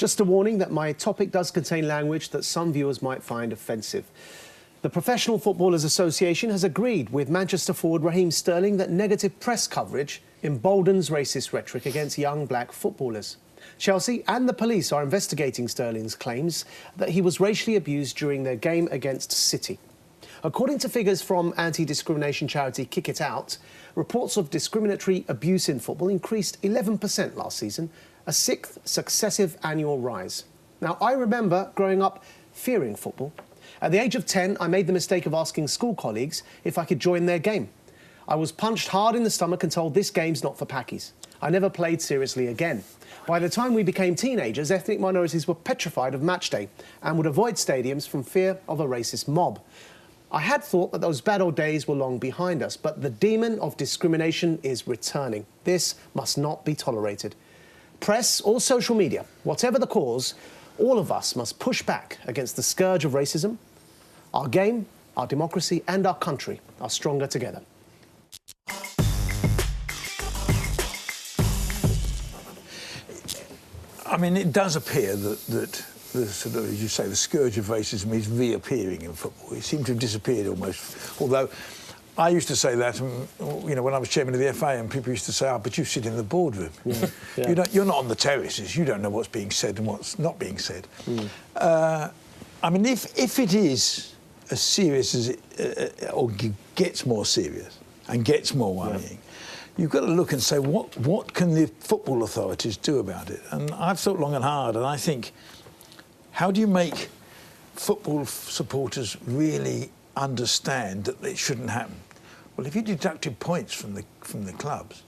Just a warning that my topic does contain language that some viewers might find offensive. The Professional Footballers Association has agreed with Manchester forward Raheem Sterling that negative press coverage emboldens racist rhetoric against young black footballers. Chelsea and the police are investigating Sterling's claims that he was racially abused during their game against City. According to figures from anti-discrimination charity Kick It Out, reports of discriminatory abuse in football increased 11% last season, a sixth successive annual rise. Now, I remember growing up fearing football. At the age of 10, I made the mistake of asking school colleagues if I could join their game. I was punched hard in the stomach and told this game's not for packies. I never played seriously again. By the time we became teenagers, ethnic minorities were petrified of match day and would avoid stadiums from fear of a racist mob. I had thought that those bad old days were long behind us, but the demon of discrimination is returning. This must not be tolerated. Press or social media, whatever the cause, all of us must push back against the scourge of racism. Our game, our democracy and our country are stronger together. I mean, it does appear that the sort of, as you say, the scourge of racism is reappearing in football. It seemed to have disappeared almost. Although I used to say that, you know, when I was chairman of the FA, and people used to say, "Oh, but you sit in the boardroom. Yeah. You're not on the terraces. You don't know what's being said and what's not being said." I mean, if it is as serious as it, or gets more serious and gets more worrying, you've got to look and say, what can the football authorities do about it? And I've thought long and hard, and I think, how do you make football supporters really understand that it shouldn't happen? Well, if you deducted points from the clubs,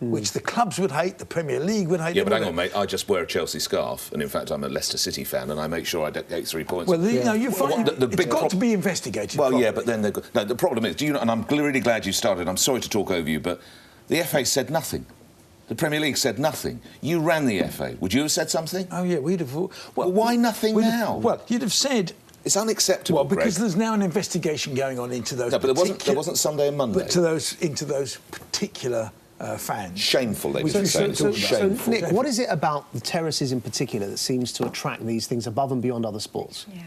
which the clubs would hate, the Premier League would hate. Yeah, but hang on, mate. I just wear a Chelsea scarf, and in fact, I'm a Leicester City fan, and I make sure I get 3 points. Well, you know, you find it's got to be investigated. Well, properly. yeah, but then no. The problem is, and I'm really glad you started. I'm sorry to talk over you, but the FA said nothing. The Premier League said nothing. You ran the FA. Would you have said something? Oh yeah, we'd have. Well, why nothing now? Well, you'd have said. It's unacceptable. Well, because Greg. there's now an investigation going on into those. No, but there wasn't Sunday and Monday. But into those particular fans. Shameful, they would So, shameful. Nick, what is it about the terraces in particular that seems to attract these things above and beyond other sports? Yeah.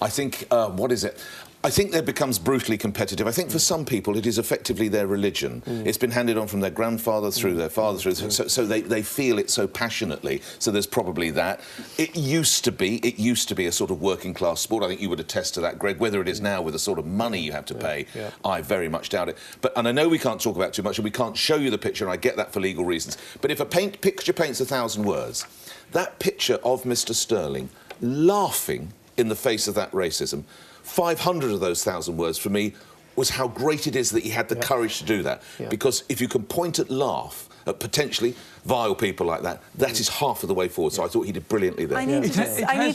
I think, what is it? I think that becomes brutally competitive. I think for some people it is effectively their religion. It's been handed on from their grandfather through their father, so they feel it so passionately. So there's probably that. It used to be a sort of working class sport. I think you would attest to that, Greg. Whether it is now with the sort of money you have to pay, I very much doubt it. And I know we can't talk about too much and we can't show you the picture, and I get that for legal reasons. But if a picture paints 1,000 words, that picture of Mr. Sterling laughing in the face of that racism, 500 of those 1,000 words for me was how great it is that he had the courage to do that. Because if you can point at laugh at potentially vile people like that, that is half of the way forward. So I thought he did brilliantly there. I need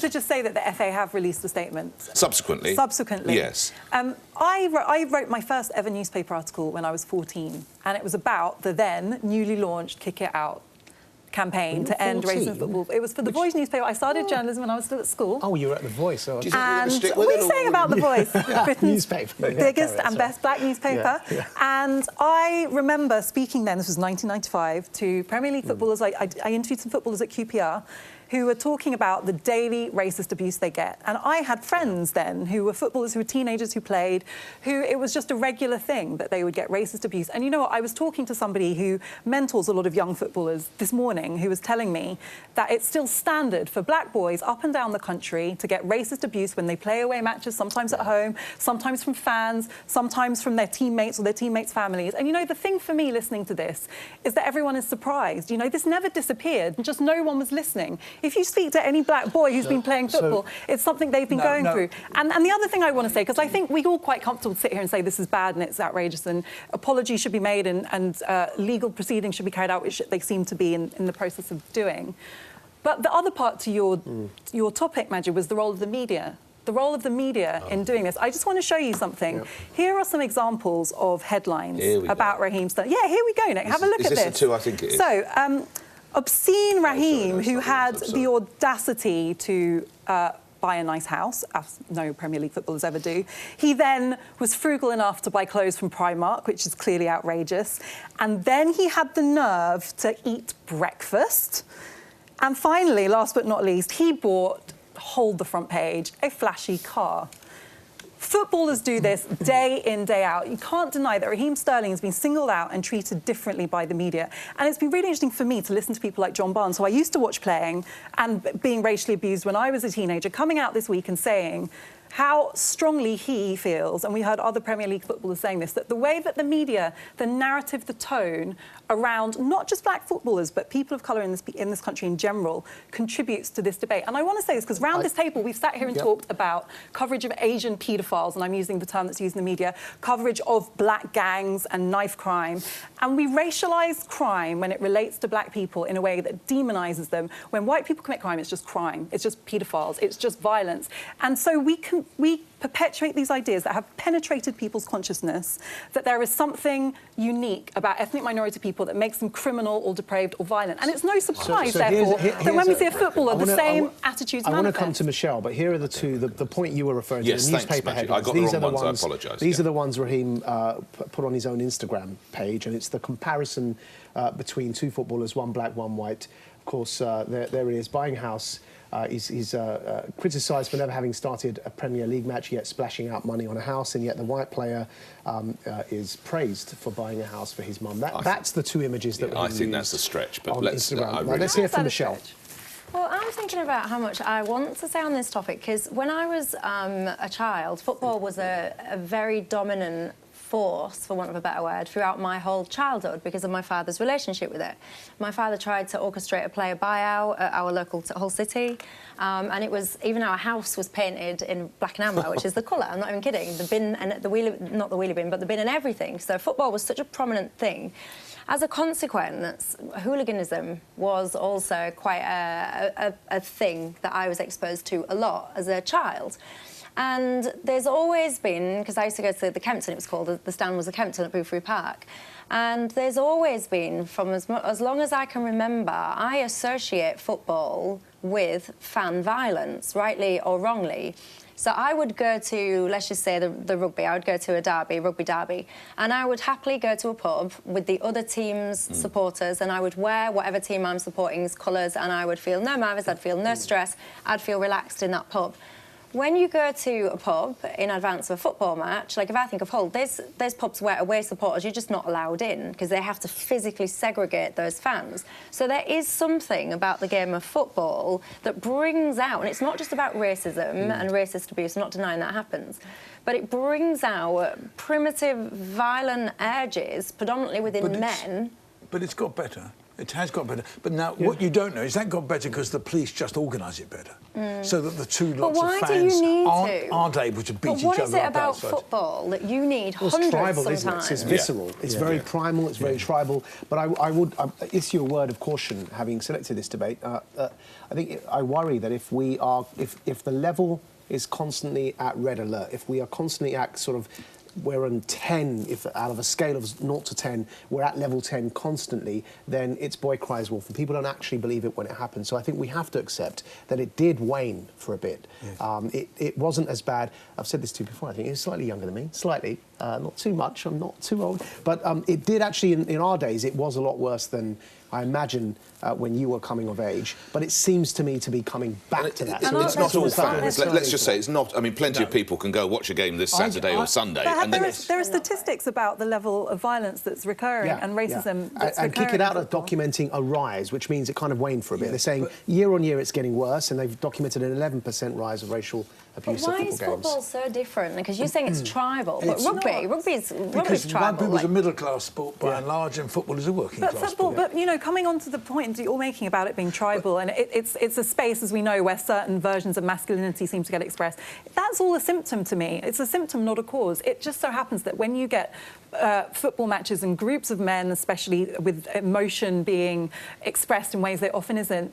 to just say that the FA have released a statement. Subsequently? Subsequently. Yes. I wrote my first ever newspaper article when I was 14, and it was about the then newly launched Kick It Out campaign to end racism in football. It was for The Voice newspaper. I started journalism when I was still at school. Oh, you were at The Voice. Oh. And what are you saying about The Voice? Britain's biggest and best black newspaper. And I remember speaking then, this was 1995, to Premier League footballers. I interviewed some footballers at QPR who were talking about the daily racist abuse they get. And I had friends then who were footballers, who were teenagers who played, who it was just a regular thing that they would get racist abuse. And you know what? I was talking to somebody who mentors a lot of young footballers this morning, who was telling me that it's still standard for black boys up and down the country to get racist abuse when they play away matches, sometimes at home, sometimes from fans, sometimes from their teammates or their teammates' families. And you know, the thing for me listening to this is that everyone is surprised. You know, this never disappeared, and just no one was listening. If you speak to any black boy who's been playing football, it's something they've been going through. And the other thing I want to say, because I think we're all quite comfortable to sit here and say this is bad and it's outrageous and apologies should be made and legal proceedings should be carried out, which they seem to be in the process of doing. But the other part to your topic, Maajid, was the role of the media. The role of the media in doing this. I just want to show you something. Here are some examples of headlines about Raheem Sterling. Yeah, here we go, Nick. Have a look at this. Is this the two I think it is? So, obscene Raheem, who had the audacity to buy a nice house, as no Premier League footballers ever do. He then was frugal enough to buy clothes from Primark, which is clearly outrageous. And then he had the nerve to eat breakfast And finally, last but not least, he bought, hold the front page, a flashy car. Footballers do this day in, day out. You can't deny that Raheem Sterling has been singled out and treated differently by the media. And it's been really interesting for me to listen to people like John Barnes, who I used to watch playing and being racially abused when I was a teenager, coming out this week and saying how strongly he feels, and we heard other Premier League footballers saying this, that the way that the media, the narrative, the tone around not just black footballers, but people of colour in this country in general, contributes to this debate. And I want to say this because round this table, we've sat here and talked about coverage of Asian paedophiles, and I'm using the term that's used in the media, coverage of black gangs and knife crime. And we racialise crime when it relates to black people in a way that demonises them. When white people commit crime, it's just crime. It's just paedophiles. It's just violence. And so we perpetuate these ideas that have penetrated people's consciousness, that there is something unique about ethnic minority people that makes them criminal or depraved or violent. And it's no surprise, therefore, that when we see a footballer, the same attitudes manifest. I want to come to Michelle, but here are the two, the point you were referring to, the newspaper headlines. I got the wrong ones, I apologise. These are the ones Raheem put on his own Instagram page, and it's the comparison between two footballers, one black, one white. Of course, there he is, buying a house. He's criticised for never having started a Premier League match, yet splashing out money on a house, and yet the white player is praised for buying a house for his mum. That's the two images that I think that's a stretch, but let's hear from Michelle. Well, I'm thinking about how much I want to say on this topic, because when I was a child, football was a very dominant force, for want of a better word, throughout my whole childhood because of my father's relationship with it. My father tried to orchestrate a player buyout at our local Hull City, and it was, even our house was painted in black and amber, which is the colour, I'm not even kidding, the bin and the wheelie, not the wheelie bin, but the bin and everything. So football was such a prominent thing. As a consequence, hooliganism was also quite a thing that I was exposed to a lot as a child. And there's always been, because I used to go to the Kempton, it was called, the stand was the Kempton at Boothry Park, and there's always been, from as long as I can remember, I associate football with fan violence, rightly or wrongly. So I would go to, let's just say, the rugby. I would go to a derby, rugby derby, and I would happily go to a pub with the other team's supporters, and I would wear whatever team I'm supporting's colours, and I would feel no nervous, I'd feel no stress, I'd feel relaxed in that pub. When you go to a pub in advance of a football match, like if I think of Hull, there's pubs where away supporters, you're just not allowed in because they have to physically segregate those fans. So there is something about the game of football that brings out, and it's not just about racism and racist abuse, I'm not denying that happens, but it brings out primitive, violent urges, predominantly within men. But it's got better. It has got better. But now, what you don't know is that got better because the police just organise it better. So that the two lots of fans aren't able to beat each other up outside. What is it about football that you need hundreds it's tribal, sometimes? isn't it? It's visceral. It's very primal, it's very tribal. But I would issue a word of caution, having selected this debate. I think I worry that if the level is constantly at red alert, if we are constantly at sort of, we're on 10, if out of a scale of 0 to 10, we're at level 10 constantly, then it's boy cries wolf, and people don't actually believe it when it happens. So I think we have to accept that it did wane for a bit. Yes. It wasn't as bad. I've said this to you before, I think. He was slightly younger than me, slightly. Not too much, I'm not too old. But it did actually, in our days, it was a lot worse than I imagine when you were coming of age, but it seems to me to be coming back to that. So it's not all fans. Let's just say it's not. I mean, plenty of people can go watch a game this Saturday or Sunday. There are statistics about the level of violence that's recurring and racism that's and kick it out at documenting a rise, which means it kind of waned for a bit. They're saying year on year it's getting worse, and they've documented an 11% rise of racial abuse at football games. Why is football so different? Because you're saying it's tribal, but rugby is tribal. Because rugby was a middle-class sport by and large, and football is a working-class sport. But, you know, coming on to the point that you're making about it being tribal, and it's a space, as we know, where certain versions of masculinity seem to get expressed, that's all a symptom to me. It's a symptom, not a cause. It just so happens that when you get football matches and groups of men, especially with emotion being expressed in ways they often isn't,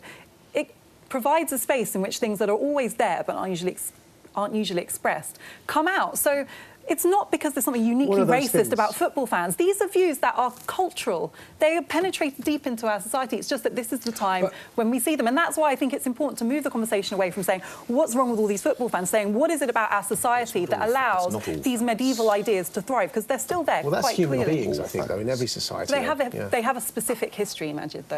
it provides a space in which things that are always there but aren't usually expressed come out. So it's not because there's something uniquely racist about football fans. These are views that are cultural. They are penetrated deep into our society. It's just that this is the time when we see them. And that's why I think it's important to move the conversation away from saying, what's wrong with all these football fans? Saying, what is it about our society that allows these medieval ideas to thrive? Because they're still there, well, that's quite human clearly. beings, I think, though, in every society. They have a specific history, Maajid, though.